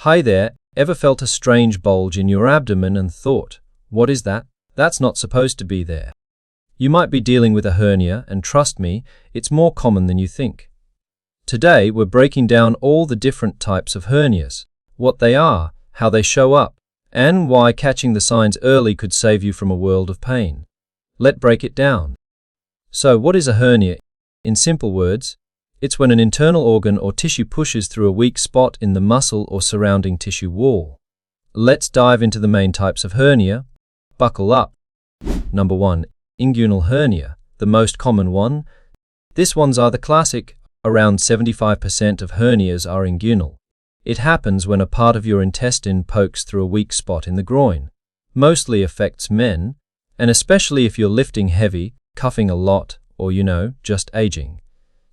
Hi there, ever felt a strange bulge in your abdomen and thought, what is that? That's not supposed to be there. You might be dealing with a hernia, and trust me, it's more common than you think. Today, we're breaking down all the different types of hernias, what they are, how they show up, and why catching the signs early could save you from a world of pain. Let's break it down. So, what is a hernia? In simple words, it's when an internal organ or tissue pushes through a weak spot in the muscle or surrounding tissue wall. Let's dive into the main types of hernia. Buckle up. Number 1. Inguinal hernia, the most common one. These ones are the classic. Around 75% of hernias are inguinal. It happens when a part of your intestine pokes through a weak spot in the groin. Mostly affects men, and especially if you're lifting heavy, coughing a lot, or just aging.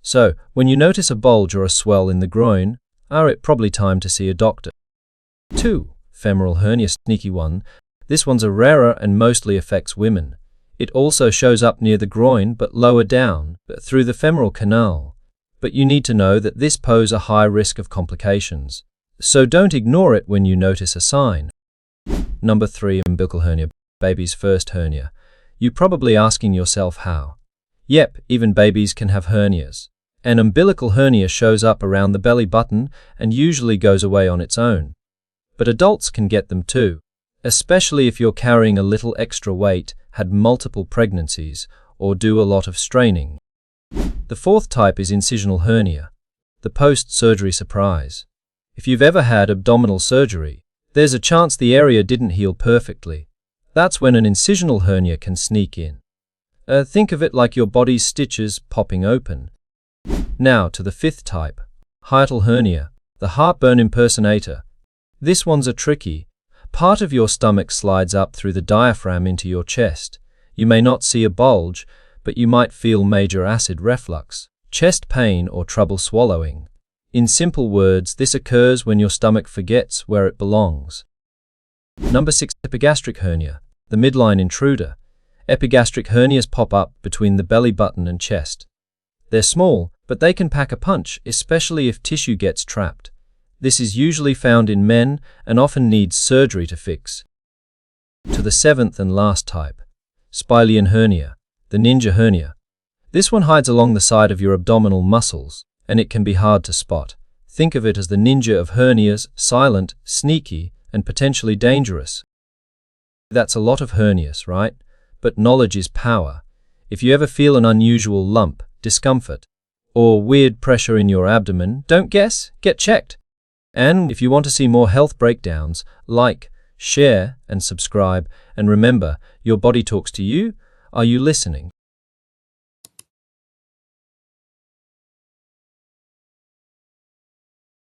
So, when you notice a bulge or a swell in the groin, it's probably time to see a doctor. 2. Femoral hernia, sneaky one. This one's a rarer and mostly affects women. It also shows up near the groin but lower down, through the femoral canal. But you need to know that this poses a high risk of complications. So don't ignore it when you notice a sign. Number 3. Umbilical hernia, baby's first hernia. You're probably asking yourself how. Yep, even babies can have hernias. An umbilical hernia shows up around the belly button and usually goes away on its own. But adults can get them too, especially if you're carrying a little extra weight, had multiple pregnancies, or do a lot of straining. The 4th type is incisional hernia, the post-surgery surprise. If you've ever had abdominal surgery, there's a chance the area didn't heal perfectly. That's when an incisional hernia can sneak in. Think of it like your body's stitches popping open. Now to the 5th type, hiatal hernia, the heartburn impersonator. This one's a tricky. Part of your stomach slides up through the diaphragm into your chest. You may not see a bulge, but you might feel major acid reflux, chest pain, or trouble swallowing. In simple words, this occurs when your stomach forgets where it belongs. Number 6. Epigastric hernia, the midline intruder. Epigastric hernias pop up between the belly button and chest. They're small, but they can pack a punch, especially if tissue gets trapped. This is usually found in men and often needs surgery to fix. To the 7th and last type, Spigelian hernia, the ninja hernia. This one hides along the side of your abdominal muscles, and it can be hard to spot. Think of it as the ninja of hernias, silent, sneaky, and potentially dangerous. That's a lot of hernias, right? But knowledge is power. If you ever feel an unusual lump, discomfort, or weird pressure in your abdomen, don't guess, get checked. And if you want to see more health breakdowns, like, share, and subscribe. And remember, your body talks to you. Are you listening?